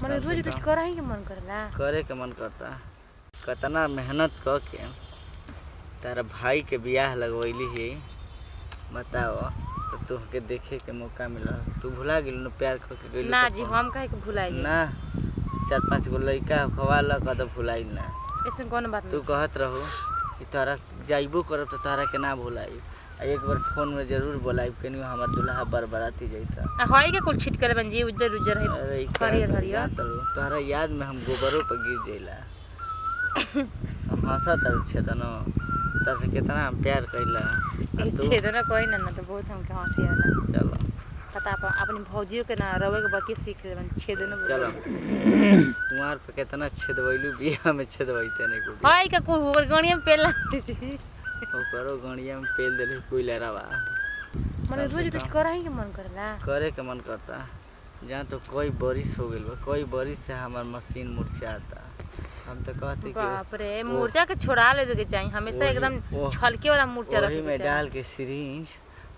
मने रोज रोज करही के मन करला करे के मन करता। कितना मेहनत क के तारा भाई के बियाह लगवैली है बताओ तो तुहके देखे के मौका मिला तू भुला गेल न प्यार क के गइल ना जी हम काहे के भुलाइ ना 4-5 गो लइका खवाला क तो भुलाई ना ऐसे कौन बात तू कहत रहो कि तोरा जाइबो करब तो तोरा के ना भुलाई एक बार फोन में जरूर बोलाई कनी हमर दुल्हा बरबराती जाइता हई के कुल छिटकले बन जी उज्जर उज्जर है हरियर हरियर तोहरा याद में हम गोबरों पर गिर जाइला हंसा तर छेदनो तसे कितना हम प्यार कइला छेदनो कोई ना तो बहुत हम के हंसी आला चलो पता अपनी भौजियों के ना रवे के बकी सीख ले छेदनो चलो कुमार पे कितना छेदवैलू बियाह में छेदवैते नहीं कुछ हई के को गणिया में पेला ओकरो गणिया में पेल देले कोई लरावा मने रोज रोज करही के मन करला करे के मन करता जहाँ तो कोई बारिश हो गइल बा कोई बारिश से हमार मशीन मुरझाता हम तो कहते कि बाप रे मूर्छा के छोड़ा ले के चाहिए हमेशा एकदम छलके वाला मूर्छा रखे में डाल के सिरिंज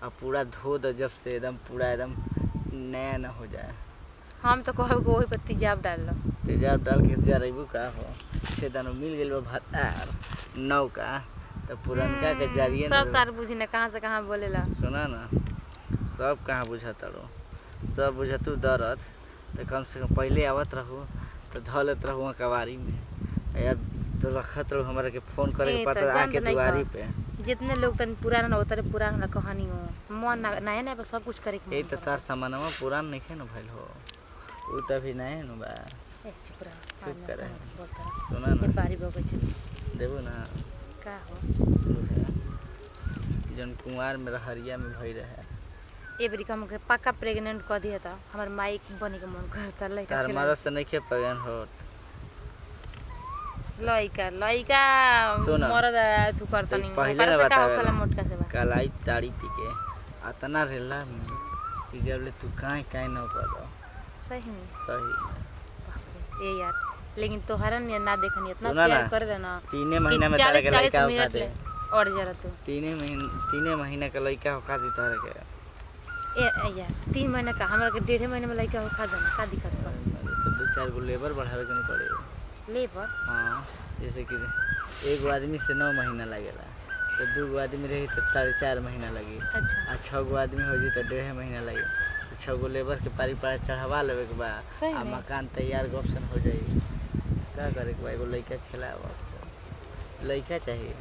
और पूरा धो दो जब से एकदम पूरा एकदम नया न हो जाए हम तो कहब को वही पर तेजाब डाल लो तेजाब डाल के जरेबू का हो से दानो मिल गेल भातार नौका तो पुरनका के जरिए सब तार बुझी ना कहां से कहां बोलेला सुना ना सब कहां बुझता रो सब बुझतू दर्द तो कम से कम पहले आवत रहू तो धलत रहू कवारी में यार तो रखत रहो हमारे के फोन करे के पता आके दुआरी पे जितने लोग तन पुराना ना उतरे पुराना कहानी हो मन नया नया सब कुछ करे के ए त तार सामानवा पुरान नहीं है न भइल हो उ त भी नहीं न बा चुप रह चुप करे सुना ना बारी बगे छ देबो ना का हो जन कुंवार में रहरिया में भई रहे ए बरी कम के पक्का प्रेग्नेंट क दिया त हमर माई बने के मन करता लइका तार मारा से नहीं के पगन हो लइका लइका मरद तू करता नहीं पहले ना बता खला मोटका से बा कलाई ताड़ी पी के अतना रेला कि जब ले तू काहे काहे न कर सही में सही ए यार लेकिन तोहरा ने ना देखनी इतना प्यार कर देना 3 महीना में तारा के लइका हो दे और जरा तू 3 महीना का लइका हो खा दी तारा के ए यार 3 महीना का हमरा के 1.5 महीने में लइका हो खा देना का दिक्कत बा तो 2-4 गो लेबर बढ़ावे के नहीं पड़े लेबर हाँ जैसे कि एगो आदमी से 9 महीना लगेला तो 2 गो आदमी रही तो 4.5 महीना लगी अच्छा और 6 गो आदमी हो जी तो 1.5 महीना लगे तो 6 गो लेबर के पारी पारी चढ़ावा लेवे के बा आ मकान तैयार ऑप्शन हो जाई का करे के बा एगो लइका खिलावा लइका चाहिए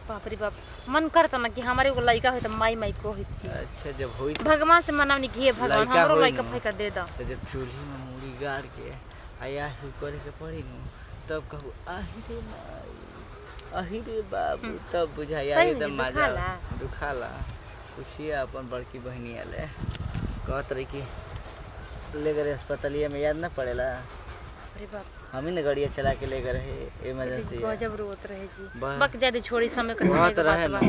बाप रे बाप मन करता ना कि हमारे एगो लइका होय त माई माई कहत छी अच्छा जब होई भगवान से मनावनी कि हे भगवान हमरो लइका फैका दे द तो जब चूल्ही में मूड़ी गाड़ के आया ही करे के पड़ी नु तब कहू आही रे बाबू तब बुझाया एकदम मजा दुखाला पूछिए अपन बड़की बहनी आले कहत रही कि ले गए अस्पतालिया में याद ना पड़ेला अरे बाप हम ही ने गाड़िया चला के ले गए इमरजेंसी गजब रोत रहे जी बक जादे छोड़ी समय के समय के बात बा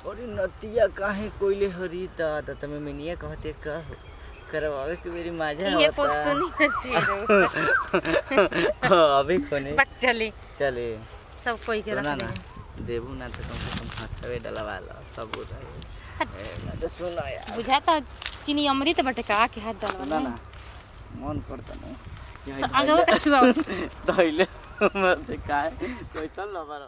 और नतिया काहे कोइले हरी त तमे मिनिया कहते का करवावे के मेरी माजा ये पोस्ट नहीं छी अभी कोने बक चले चले सब कोई के रख ना देबू ना तो कम से कम हाथवे डलवा लो सब बुझाए मैं तो सुना यार बुझाता चीनी अमृत बटे का के हाथ डलवा ना मन करता नहीं आगे का छुआ तहिले मत काहे कोई चल ना बारा